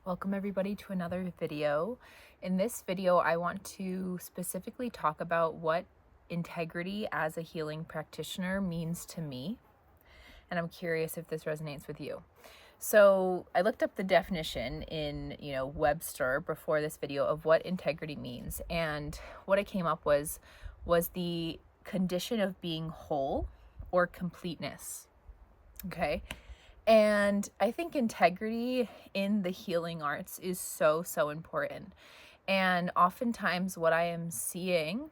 Welcome everybody to another video. In this video, I want to specifically talk about what integrity as a healing practitioner means to me. And I'm curious if this resonates with you. So I looked up the definition in, Webster before this video of what integrity means. And what I came up was the condition of being whole or completeness. Okay. And I think integrity in the healing arts is so important. And oftentimes what I am seeing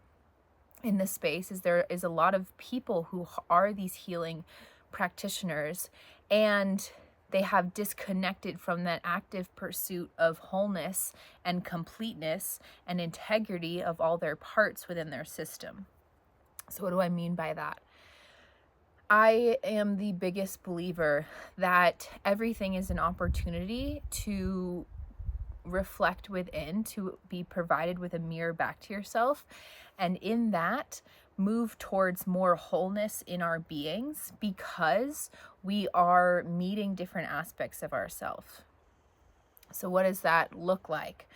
in this space is there is a lot of people who are these healing practitioners, and they have disconnected from that active pursuit of wholeness and completeness and integrity of all their parts within their system. So what do I mean by that? I am the biggest believer that everything is an opportunity to reflect within, to be provided with a mirror back to yourself, and in that, move towards more wholeness in our beings because we are meeting different aspects of ourselves. So what does that look like?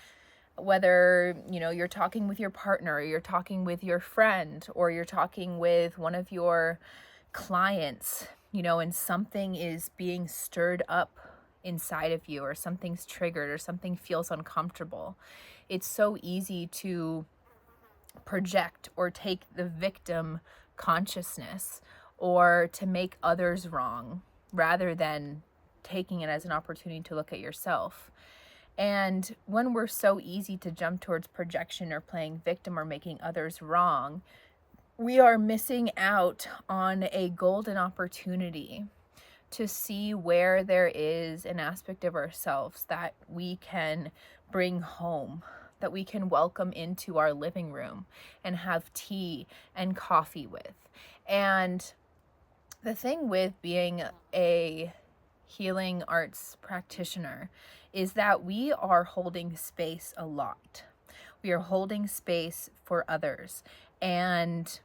Whether, you're talking with your partner, or you're talking with your friend, or you're talking with one of your clients, and something is being stirred up inside of you, or something's triggered, or something feels uncomfortable. It's so easy to project or take the victim consciousness, or to make others wrong, rather than taking it as an opportunity to look at yourself. And when we're so easy to jump towards projection or playing victim or making others wrong, we are missing out on a golden opportunity to see where there is an aspect of ourselves that we can bring home, that we can welcome into our living room and have tea and coffee with. And the thing with being a healing arts practitioner is that we are holding space a lot. We are holding space for others, and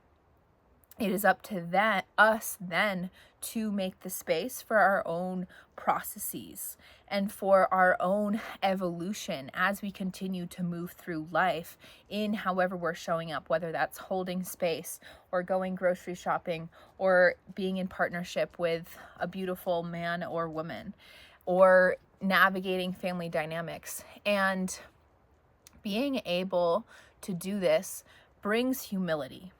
it is up to us then to make the space for our own processes and for our own evolution as we continue to move through life in however we're showing up, whether that's holding space or going grocery shopping or being in partnership with a beautiful man or woman or navigating family dynamics. And being able to do this brings humility.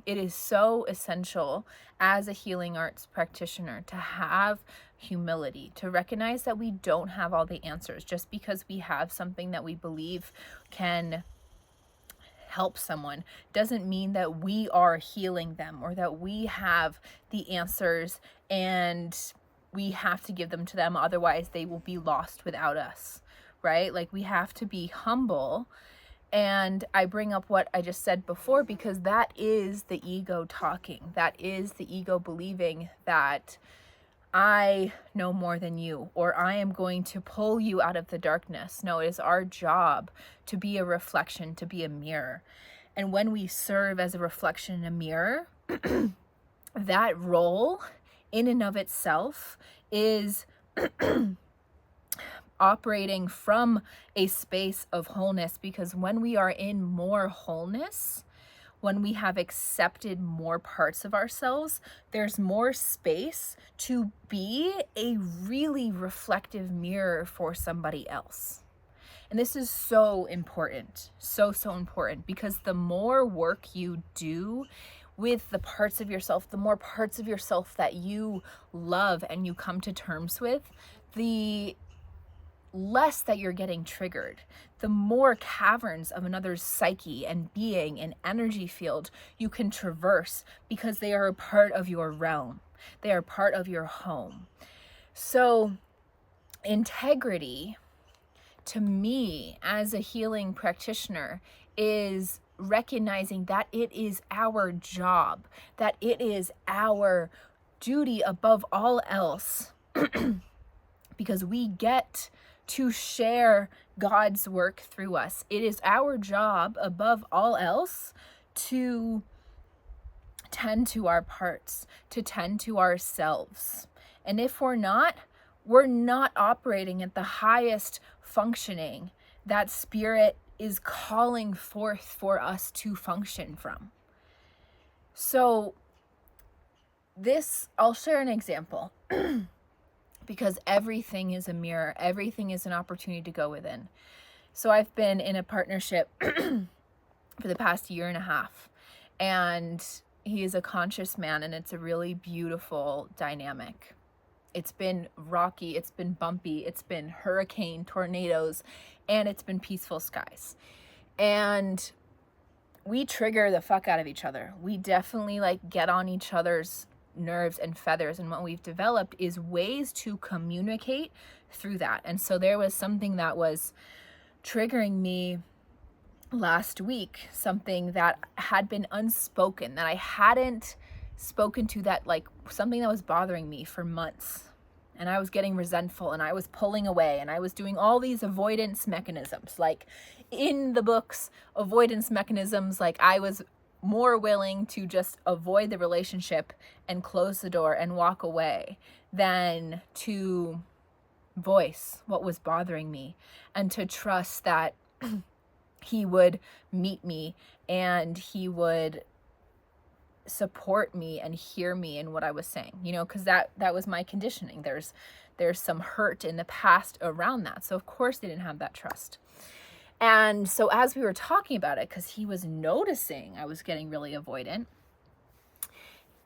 It is so essential as a healing arts practitioner to have humility, to recognize that we don't have all the answers. Just because we have something that we believe can help someone doesn't mean that we are healing them or that we have the answers and we have to give them to them. Otherwise, they will be lost without us, right? Like, we have to be humble. And I bring up what I just said before because that is the ego talking. That is the ego believing that I know more than you, or I am going to pull you out of the darkness. No, it is our job to be a reflection, to be a mirror. And when we serve as a reflection in a mirror, that role in and of itself is operating from a space of wholeness, because when we are in more wholeness, when we have accepted more parts of ourselves, there's more space to be a really reflective mirror for somebody else. And this is so important, so important, because the more work you do with the parts of yourself, the more parts of yourself that you love and you come to terms with, the less that you're getting triggered, the more caverns of another's psyche and being and energy field you can traverse, because they are a part of your realm. They are part of your home. So integrity, to me, as a healing practitioner, is recognizing that it is our job, that it is our duty above all else, because we get to share God's work through us. It is our job above all else to tend to our parts, to tend to ourselves. And if we're not, we're not operating at the highest functioning that spirit is calling forth for us to function from. So I'll share an example because everything is a mirror. Everything is an opportunity to go within. So I've been in a partnership for the past 1.5 years, and he is a conscious man, and it's a really beautiful dynamic. It's been rocky, it's been bumpy, it's been hurricane, tornadoes, and it's been peaceful skies. And we trigger the fuck out of each other. We definitely get on each other's nerves and feathers. And what we've developed is ways to communicate through that. And so there was something that was triggering me last week, something that had been unspoken, that I hadn't spoken to, that something that was bothering me for months. And I was getting resentful, and I was pulling away, and I was doing all these avoidance mechanisms. In the books, avoidance mechanisms, I was more willing to just avoid the relationship and close the door and walk away than to voice what was bothering me and to trust that he would meet me and he would support me and hear me in what I was saying, because that was my conditioning. There's some hurt in the past around that. So of course they didn't have that trust. And so as we were talking about it, because he was noticing I was getting really avoidant,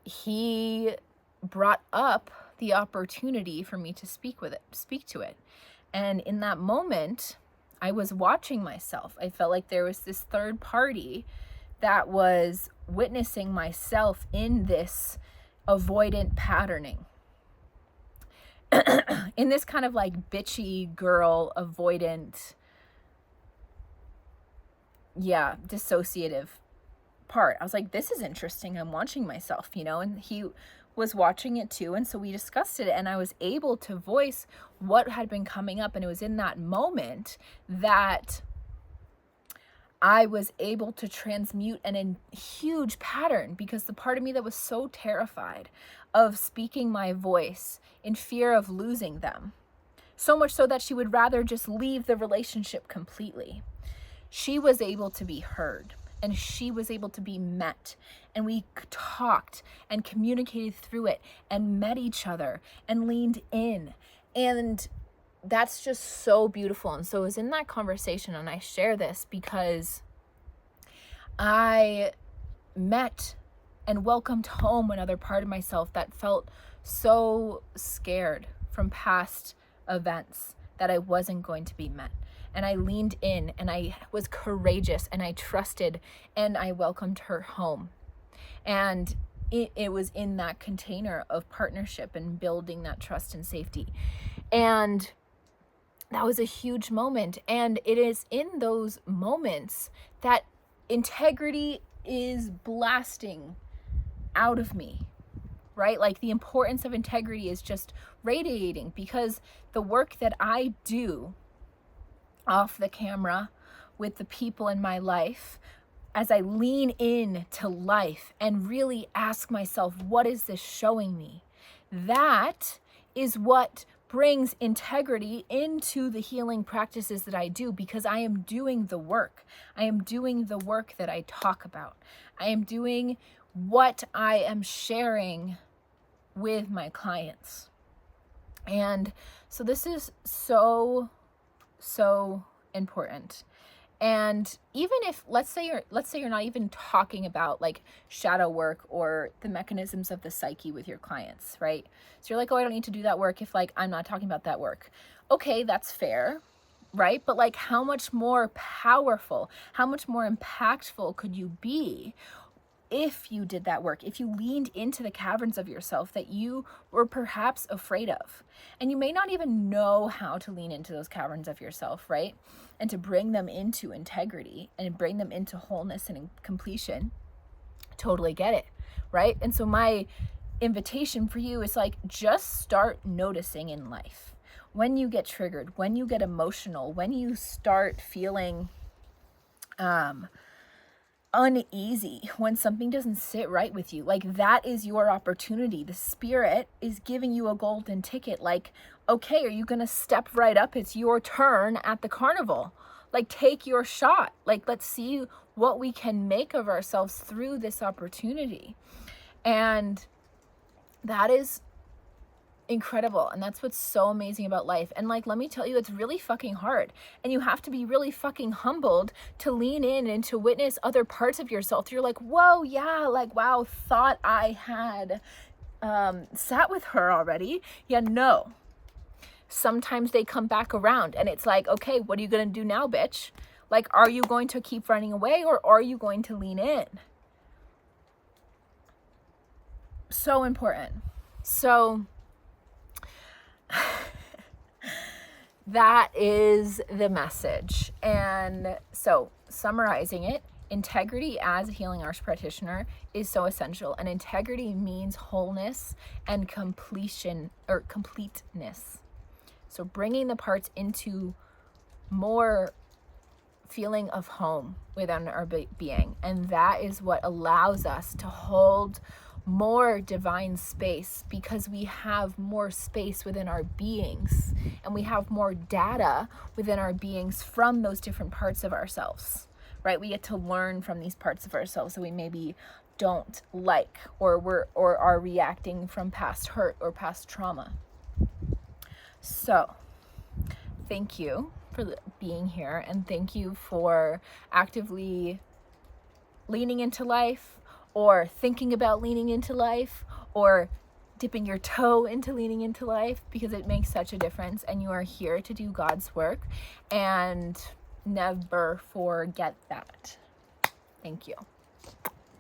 he brought up the opportunity for me to speak to it. And in that moment, I was watching myself. I felt like there was this third party that was witnessing myself in this avoidant patterning. In this kind of bitchy girl, avoidant, dissociative part. I was like, this is interesting. I'm watching myself, and he was watching it too. And so we discussed it, and I was able to voice what had been coming up. And it was in that moment that I was able to transmute a huge pattern, because the part of me that was so terrified of speaking my voice in fear of losing them, so much so that she would rather just leave the relationship completely, she was able to be heard, and she was able to be met, and we talked and communicated through it and met each other and leaned in. And that's just so beautiful. And so it was in that conversation, and I share this because I met and welcomed home another part of myself that felt so scared from past events that I wasn't going to be met. And I leaned in, and I was courageous, and I trusted, and I welcomed her home. And it was in that container of partnership and building that trust and safety. And that was a huge moment. And it is in those moments that integrity is blasting out of me, right? The importance of integrity is just radiating, because the work that I do off the camera with the people in my life, as I lean in to life and really ask myself, what is this showing me? That is what brings integrity into the healing practices that I do, because I am doing the work. I am doing the work that I talk about. I am doing what I am sharing with my clients. And so this is so important. And even if, let's say you're not even talking about shadow work or the mechanisms of the psyche with your clients, right? So you're like, oh, I don't need to do that work if I'm not talking about that work. Okay, that's fair, right? But how much more powerful, how much more impactful could you be if you did that work, if you leaned into the caverns of yourself that you were perhaps afraid of? And you may not even know how to lean into those caverns of yourself, right? And to bring them into integrity and bring them into wholeness and completion. Totally get it, right? And so my invitation for you is just start noticing in life. When you get triggered, when you get emotional, when you start feeling uneasy when something doesn't sit right with you. Like, that is your opportunity. The spirit is giving you a golden ticket. Like, okay, are you gonna step right up? It's your turn at the carnival. Like, take your shot. Like, let's see what we can make of ourselves through this opportunity. And that is incredible. And that's what's so amazing about life. And like, let me tell you, it's really fucking hard. And you have to be really fucking humbled to lean in and to witness other parts of yourself. You're like, whoa, yeah, like, wow, thought I had sat with her already. Yeah, no. Sometimes they come back around and it's like, okay, what are you going to do now, bitch? Like, are you going to keep running away or are you going to lean in? So important. So that is the message. And so, summarizing it, integrity as a healing arts practitioner is so essential. And integrity means wholeness and completion or completeness. So bringing the parts into more feeling of home within our being. And that is what allows us to hold more divine space, because we have more space within our beings and we have more data within our beings from those different parts of ourselves, right? We get to learn from these parts of ourselves that we maybe don't like, or are reacting from past hurt or past trauma. So thank you for being here, and thank you for actively leaning into life, or thinking about leaning into life, or dipping your toe into leaning into life, because it makes such a difference. And you are here to do God's work, and never forget that. Thank you.